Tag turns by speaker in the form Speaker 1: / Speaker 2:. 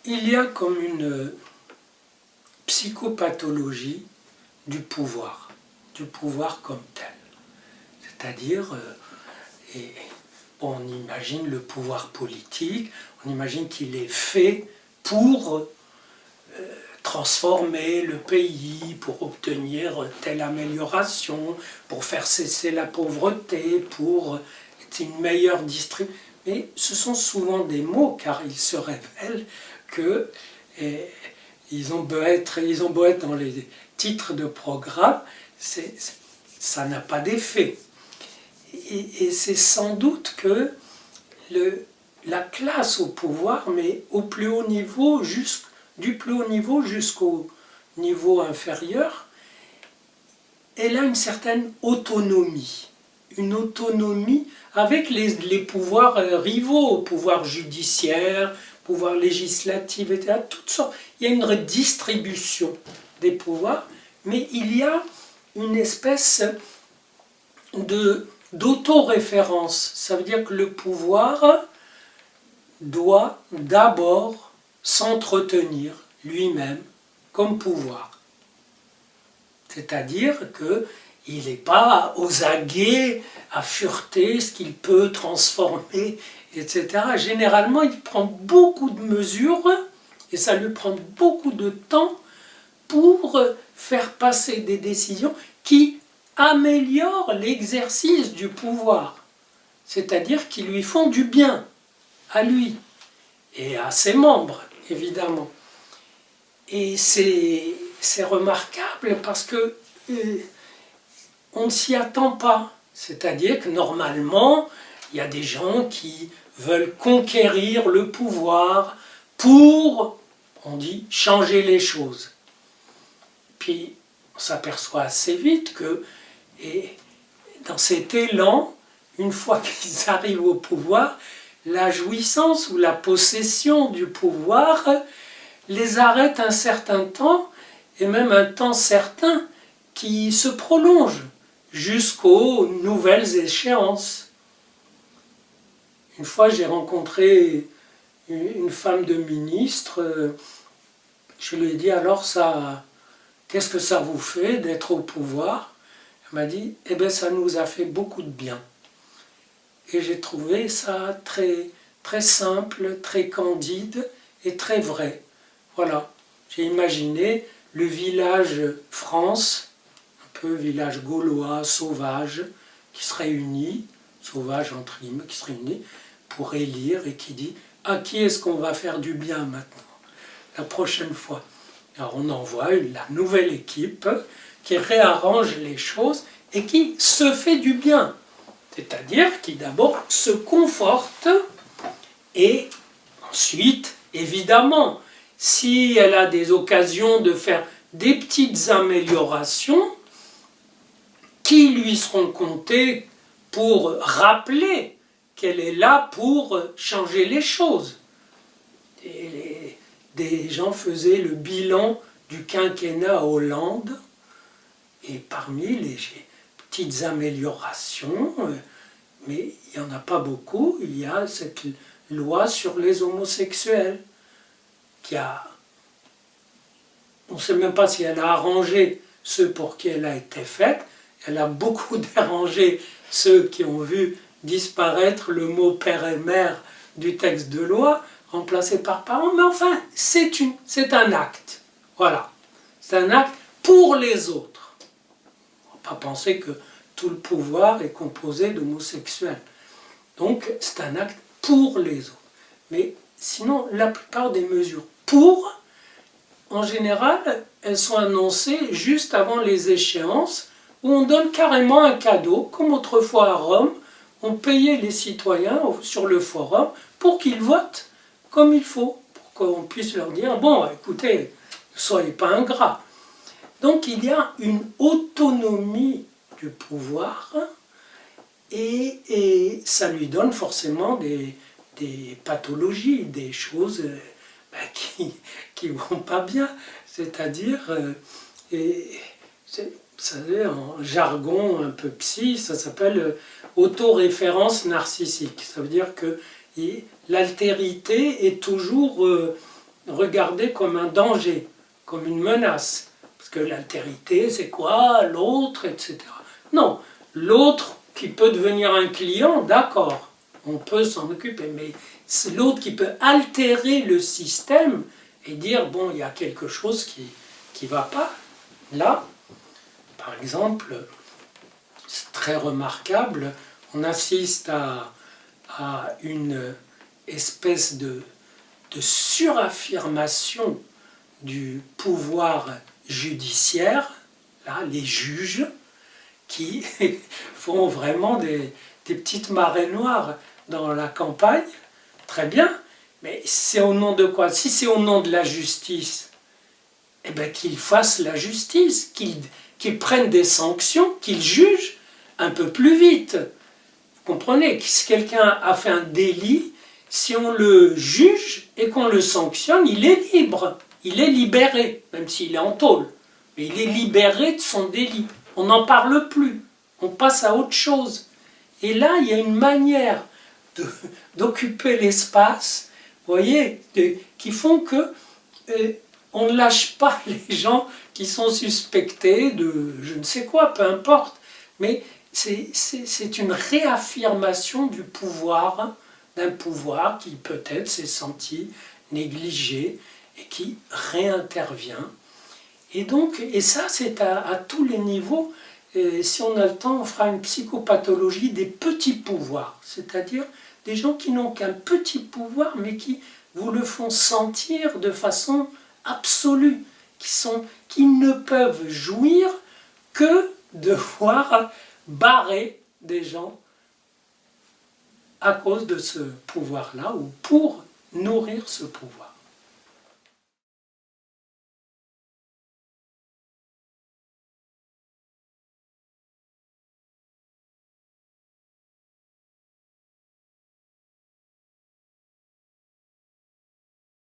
Speaker 1: Il y a comme une psychopathologie du pouvoir comme tel. C'est-à-dire, on imagine le pouvoir politique, on imagine qu'il est fait pour transformer le pays, pour obtenir telle amélioration, pour faire cesser la pauvreté, pour une meilleure distribution. Mais ce sont souvent des mots, car il se révèle que ils ont beau être dans les titres de programme, ça n'a pas d'effet. Et c'est sans doute que la classe au pouvoir, mais au plus haut niveau, du plus haut niveau jusqu'au niveau inférieur, elle a une certaine autonomie. Une autonomie avec les pouvoirs rivaux, pouvoir judiciaire, pouvoir législatif, etc. Toutes sortes. Il y a une redistribution des pouvoirs, mais il y a une espèce d'autoréférence. Ça veut dire que le pouvoir doit d'abord s'entretenir lui-même comme pouvoir. C'est-à-dire qu'il n'est pas aux aguets à fureter ce qu'il peut transformer, etc. Généralement, il prend beaucoup de mesures et ça lui prend beaucoup de temps pour faire passer des décisions qui améliorent l'exercice du pouvoir, c'est-à-dire qui lui font du bien à lui et à ses membres, évidemment. Et c'est remarquable parce que on ne s'y attend pas. C'est-à-dire que normalement, il y a des gens qui veulent conquérir le pouvoir pour, on dit, changer les choses. Puis on s'aperçoit assez vite que dans cet élan, une fois qu'ils arrivent au pouvoir, la jouissance ou la possession du pouvoir les arrête un certain temps, et même un temps certain qui se prolonge jusqu'aux nouvelles échéances. Une fois, j'ai rencontré une femme de ministre, je lui ai dit, alors qu'est-ce que ça vous fait d'être au pouvoir? Elle m'a dit, eh bien ça nous a fait beaucoup de bien. Et j'ai trouvé ça très, très simple, très candide et très vrai. Voilà, j'ai imaginé le village France, un peu village gaulois, sauvage, qui serait uni, sauvage entre guillemets, qui serait uni, pour élire et qui dit « à qui est-ce qu'on va faire du bien maintenant, la prochaine fois ?» Alors on envoie la nouvelle équipe qui réarrange les choses et qui se fait du bien. C'est-à-dire qui d'abord se conforte et ensuite, évidemment, si elle a des occasions de faire des petites améliorations qui lui seront comptées pour rappeler qu'elle est là pour changer les choses. Des gens faisaient le bilan du quinquennat Hollande et parmi les petites améliorations, mais il n'y en a pas beaucoup, il y a cette loi sur les homosexuels on ne sait même pas si elle a arrangé ceux pour qui elle a été faite, elle a beaucoup dérangé ceux qui ont vu disparaître le mot père et mère du texte de loi, remplacé par parents, mais enfin, c'est un acte. Voilà, c'est un acte pour les autres. On ne va pas penser que tout le pouvoir est composé d'homosexuels. Donc, c'est un acte pour les autres. Mais sinon, la plupart des mesures pour, en général, elles sont annoncées juste avant les échéances, où on donne carrément un cadeau, comme autrefois à Rome, on payait les citoyens sur le forum pour qu'ils votent comme il faut, pour qu'on puisse leur dire « bon, écoutez, ne soyez pas ingrats ». Donc il y a une autonomie du pouvoir et ça lui donne forcément des pathologies, des choses qui vont pas bien. C'est-à-dire, vous savez, en jargon un peu psy, ça s'appelle autoréférence narcissique. Ça veut dire que l'altérité est toujours regardé comme un danger, comme une menace. Parce que l'altérité, c'est quoi? L'autre, etc. Non, l'autre qui peut devenir un client, d'accord, on peut s'en occuper, mais c'est l'autre qui peut altérer le système et dire, bon, il y a quelque chose qui ne va pas. Là, par exemple, c'est très remarquable, on assiste à une espèce de suraffirmation du pouvoir judiciaire, là, les juges, qui font vraiment des petites marées noires dans la campagne, très bien, mais c'est au nom de quoi? Si c'est au nom de la justice, eh bien qu'ils fassent la justice, qu'ils prennent des sanctions, qu'ils jugent un peu plus vite. Vous comprenez? Si quelqu'un a fait un délit, si on le juge et qu'on le sanctionne, il est libre, il est libéré, même s'il est en tôle. Mais il est libéré de son délit. On n'en parle plus, on passe à autre chose. Et là, il y a une manière d'occuper l'espace, vous voyez, qui font que on ne lâche pas les gens qui sont suspectés de je ne sais quoi, peu importe. Mais c'est une réaffirmation du pouvoir, d'un pouvoir qui peut-être s'est senti négligé et qui réintervient. Et donc, et ça c'est à tous les niveaux. Et si on a le temps, on fera une psychopathologie des petits pouvoirs, c'est-à-dire des gens qui n'ont qu'un petit pouvoir, mais qui vous le font sentir de façon absolue, qui ne peuvent jouir que de voir barrer des gens à cause de ce pouvoir-là, ou pour nourrir ce pouvoir.